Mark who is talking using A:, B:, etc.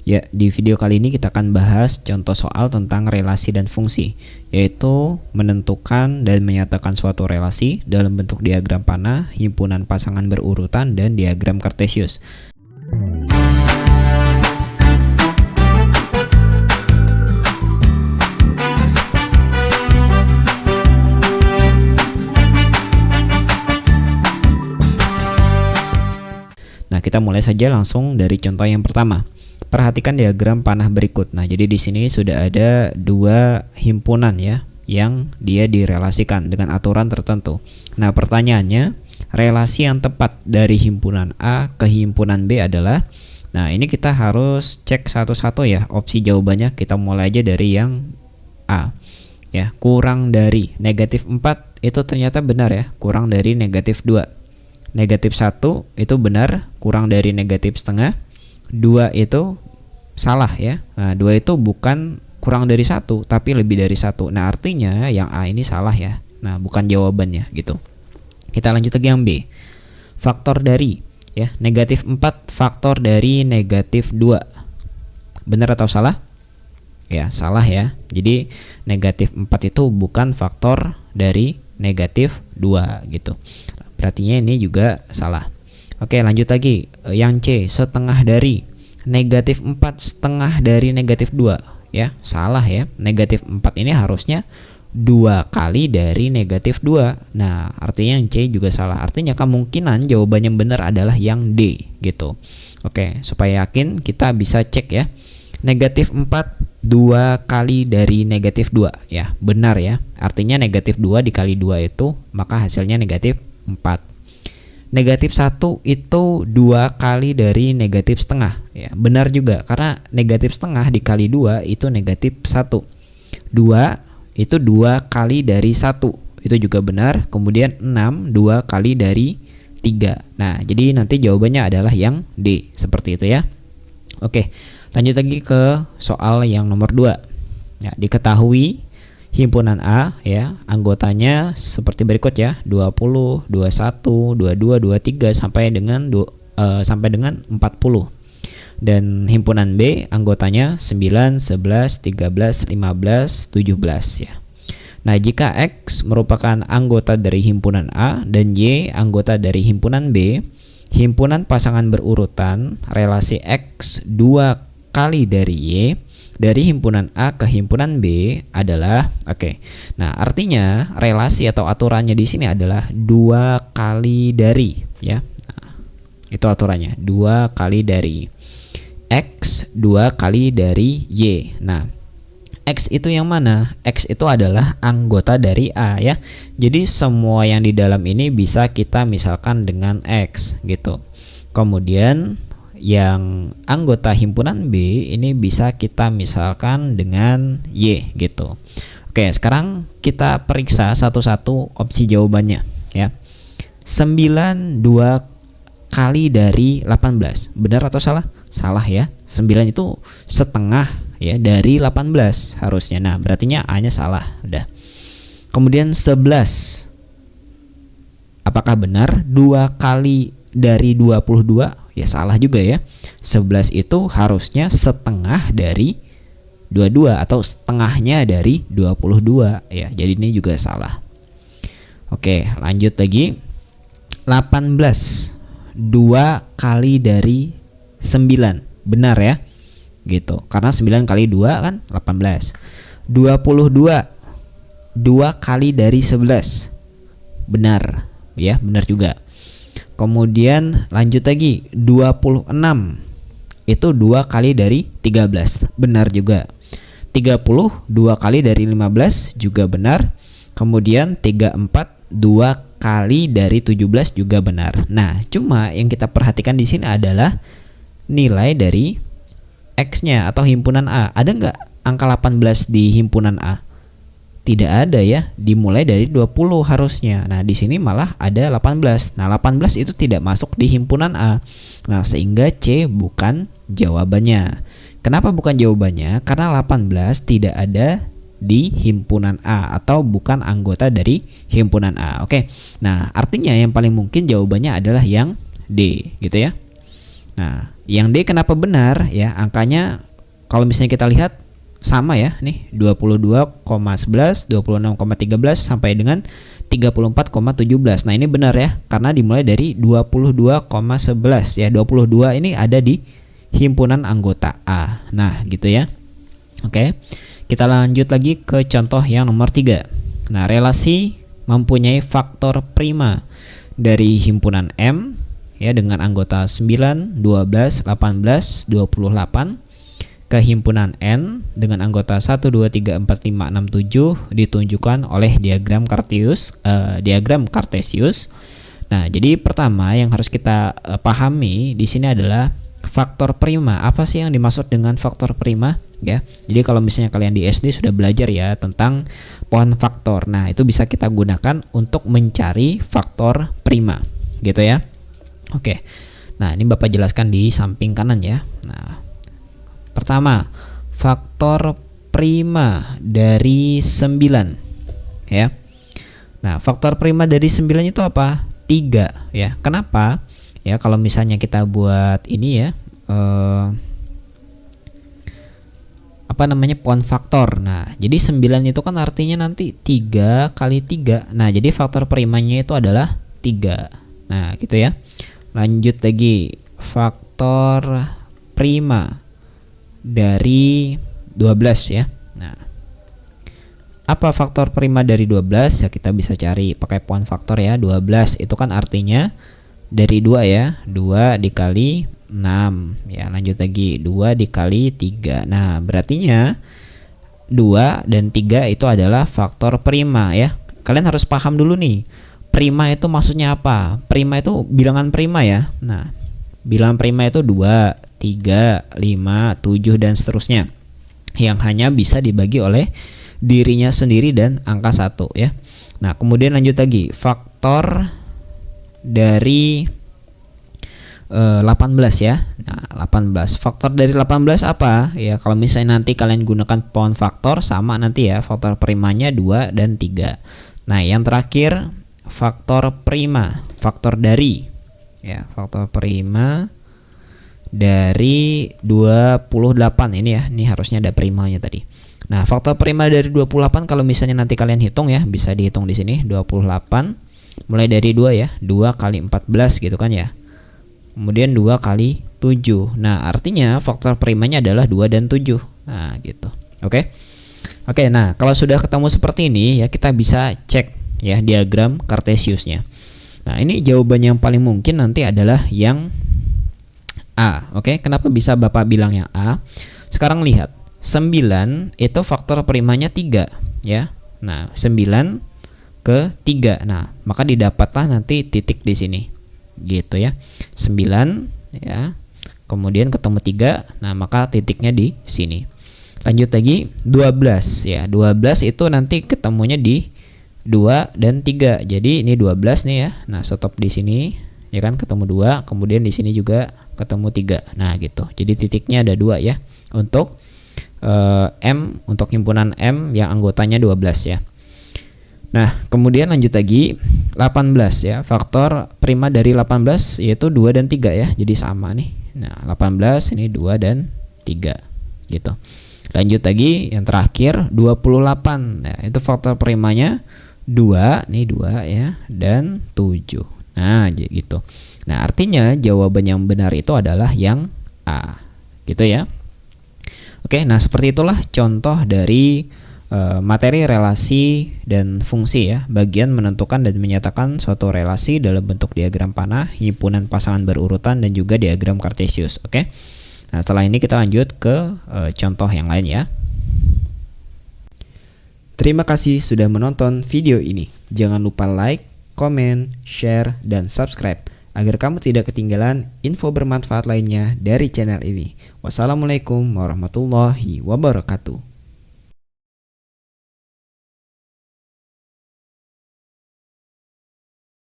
A: Ya, di video kali ini kita akan bahas contoh soal tentang relasi dan fungsi, yaitu menentukan dan menyatakan suatu relasi dalam bentuk diagram panah, himpunan pasangan berurutan, dan diagram kartesius. Nah, kita mulai saja langsung dari contoh yang pertama. Perhatikan diagram panah berikut. Nah, jadi di sini sudah ada dua himpunan ya, yang dia direlasikan dengan aturan tertentu. Nah, pertanyaannya, relasi yang tepat dari himpunan A ke himpunan B adalah, nah ini kita harus cek satu-satu ya, opsi jawabannya. Kita mulai aja dari yang A. Ya, kurang dari negatif 4 itu ternyata benar ya, kurang dari negatif 2. Negatif 1 itu benar, kurang dari negatif setengah. 2 itu salah ya. Nah, 2 itu bukan kurang dari 1 tapi lebih dari 1. Nah, artinya yang A ini salah ya. Nah, bukan jawabannya gitu. Kita lanjut lagi yang B. Faktor dari ya, negatif 4 faktor dari negatif 2. Benar atau salah? Ya, salah ya. Jadi negatif 4 itu bukan faktor dari negatif 2 gitu. Berartinya ini juga salah. Oke, lanjut lagi. Yang C, setengah dari negatif 4 setengah dari negatif 2 ya, salah ya. Negatif 4 ini harusnya 2 kali dari negatif 2. Nah, artinya yang C juga salah. Artinya kemungkinan jawabannya benar adalah yang D gitu. Oke, supaya yakin kita bisa cek ya. Negatif 4 2 kali dari negatif 2 ya, benar ya. Artinya negatif 2 dikali 2 itu maka hasilnya negatif 4. Negatif 1 itu 2 kali dari negatif setengah ya, benar juga karena negatif setengah dikali 2 itu negatif 1. 2 itu 2 kali dari 1 itu juga benar. Kemudian 6 2 kali dari 3. Nah, jadi nanti jawabannya adalah yang D, seperti itu ya. Oke, lanjut lagi ke soal yang nomor 2 ya. Diketahui himpunan A ya, anggotanya seperti berikut ya, 20, 21, 22, 23 sampai dengan 40. Dan himpunan B anggotanya 9, 11, 13, 15, 17 ya. Nah, jika X merupakan anggota dari himpunan A dan Y anggota dari himpunan B, himpunan pasangan berurutan relasi X 2 kali dari Y dari himpunan A ke himpunan B adalah oke. Nah, artinya relasi atau aturannya di sini adalah 2 kali dari ya. Nah, itu aturannya, 2 kali dari X 2 kali dari Y. Nah, X itu yang mana? X itu adalah anggota dari A ya. Jadi semua yang di dalam ini bisa kita misalkan dengan X gitu. Kemudian yang anggota himpunan B ini bisa kita misalkan dengan Y gitu. Oke, sekarang kita periksa satu-satu opsi jawabannya ya. 9 2 kali dari 18. Benar atau salah? Salah ya. 9 itu setengah ya dari 18 harusnya. Nah, berartinya A-nya salah. Udah. Kemudian 11. Apakah benar 2 kali dari 22? Ya, salah juga ya. 11 itu harusnya setengah dari 22 atau setengahnya dari 22 ya. Jadi ini juga salah. Oke, lanjut lagi. 18 2 kali dari 9. Benar ya. Gitu. Karena 9 kali 2 kan 18. 22 2 kali dari 11. Benar ya, benar juga. Kemudian lanjut lagi, 26 itu 2 kali dari 13. Benar juga. 30 2 kali dari 15 juga benar. Kemudian 34 2 kali dari 17 juga benar. Nah, cuma yang kita perhatikan di sini adalah nilai dari X-nya atau himpunan A. Ada nggak angka 18 di himpunan A? Tidak ada ya, dimulai dari 20 harusnya. Nah, di sini malah ada 18. Nah, 18 itu tidak masuk di himpunan A. Nah, sehingga C bukan jawabannya. Kenapa bukan jawabannya? Karena 18 tidak ada di himpunan A atau bukan anggota dari himpunan A. Oke. Nah, artinya yang paling mungkin jawabannya adalah yang D gitu ya. Nah, Yang D kenapa benar ya? Angkanya kalau misalnya kita lihat sama ya, nih 22,11, 26,13 sampai dengan 34,17. Nah, ini benar ya, karena dimulai dari 22,11 ya. 22 ini ada di himpunan anggota A. Nah, gitu ya. Oke. Kita lanjut lagi ke contoh yang nomor 3. Nah, relasi mempunyai faktor prima dari himpunan M ya dengan anggota 9, 12, 18, 28 ke himpunan N dengan anggota 1, 2, 3, 4, 5, 6, 7 ditunjukkan oleh diagram Cartesius. Nah, jadi pertama yang harus kita pahami di sini adalah faktor prima. Apa sih yang dimaksud dengan faktor prima ya? Jadi kalau misalnya kalian di SD sudah belajar ya tentang pohon faktor. Nah, itu bisa kita gunakan untuk mencari faktor prima gitu ya. Oke. Nah, ini Bapak jelaskan di samping kanan ya. Nah, pertama, faktor prima dari 9 ya. Nah, faktor prima dari 9 itu apa? 3 ya. Kenapa? Ya, kalau misalnya kita buat ini ya, pohon faktor. Nah, jadi 9 itu kan artinya nanti 3 kali 3. Nah, jadi faktor primanya itu adalah 3. Nah, gitu ya. Lanjut lagi, faktor prima dari 12 ya. Nah, apa faktor prima dari 12? Ya, kita bisa cari pakai pohon faktor ya. 12 itu kan artinya dari 2 ya, 2 dikali 6 ya. Lanjut lagi, 2 dikali 3. Nah, berartinya 2 dan 3 itu adalah faktor prima ya. Kalian harus paham dulu nih, prima itu maksudnya apa? Prima itu bilangan prima ya. Nah, bilangan prima itu 2, 3, 5, 7 dan seterusnya, yang hanya bisa dibagi oleh dirinya sendiri dan angka 1 ya. Nah, kemudian lanjut lagi, faktor dari 18 ya. Nah, 18. Faktor dari 18 apa? Ya, kalau misalnya nanti kalian gunakan pohon faktor sama nanti ya, faktor primanya 2 dan 3. Nah, yang terakhir faktor prima, faktor dari ya, faktor prima dari 28 ini ya. Ini harusnya ada primanya tadi. Nah, faktor prima dari 28 kalau misalnya nanti kalian hitung ya, bisa dihitung di sini 28 mulai dari 2 ya, 2 kali 14 gitu kan ya. Kemudian 2 kali 7. Nah, artinya faktor primanya adalah 2 dan 7. Nah, gitu. Oke. Oke, nah kalau sudah ketemu seperti ini ya, kita bisa cek ya diagram Cartesiusnya. Nah, ini jawaban yang paling mungkin nanti adalah yang A. Oke, kenapa bisa Bapak bilang yang A? Sekarang lihat, 9 itu faktor primanya 3 ya. Nah, 9 ke 3. Nah, maka didapatlah nanti titik di sini. Gitu ya. 9 ya. Kemudian ketemu 3. Nah, maka titiknya di sini. Lanjut lagi, 12 ya. 12 itu nanti ketemunya di 2 dan 3. Jadi ini 12 nih ya. Nah, stop di sini ya kan, ketemu 2, kemudian di sini juga ketemu 3. Nah, gitu. Jadi titiknya ada 2 ya. Untuk M, untuk himpunan M yang anggotanya 12 ya. Nah, kemudian lanjut lagi 18 ya. Faktor prima dari 18 yaitu 2 dan 3 ya. Jadi sama nih. Nah, 18 ini 2 dan 3 gitu. Lanjut lagi yang terakhir 28. Nah, itu faktor primanya 2, nih 2 ya, dan 7. Nah, gitu. Nah, artinya jawaban yang benar itu adalah yang A. Gitu ya. Oke, nah seperti itulah contoh dari materi relasi dan fungsi ya, bagian menentukan dan menyatakan suatu relasi dalam bentuk diagram panah, himpunan pasangan berurutan, dan juga diagram Cartesius. Oke. Nah, setelah ini kita lanjut ke contoh yang lain ya. Terima kasih sudah menonton video ini. Jangan lupa like, komen, share, dan subscribe agar kamu tidak ketinggalan info bermanfaat lainnya dari channel ini. Wassalamualaikum warahmatullahi wabarakatuh.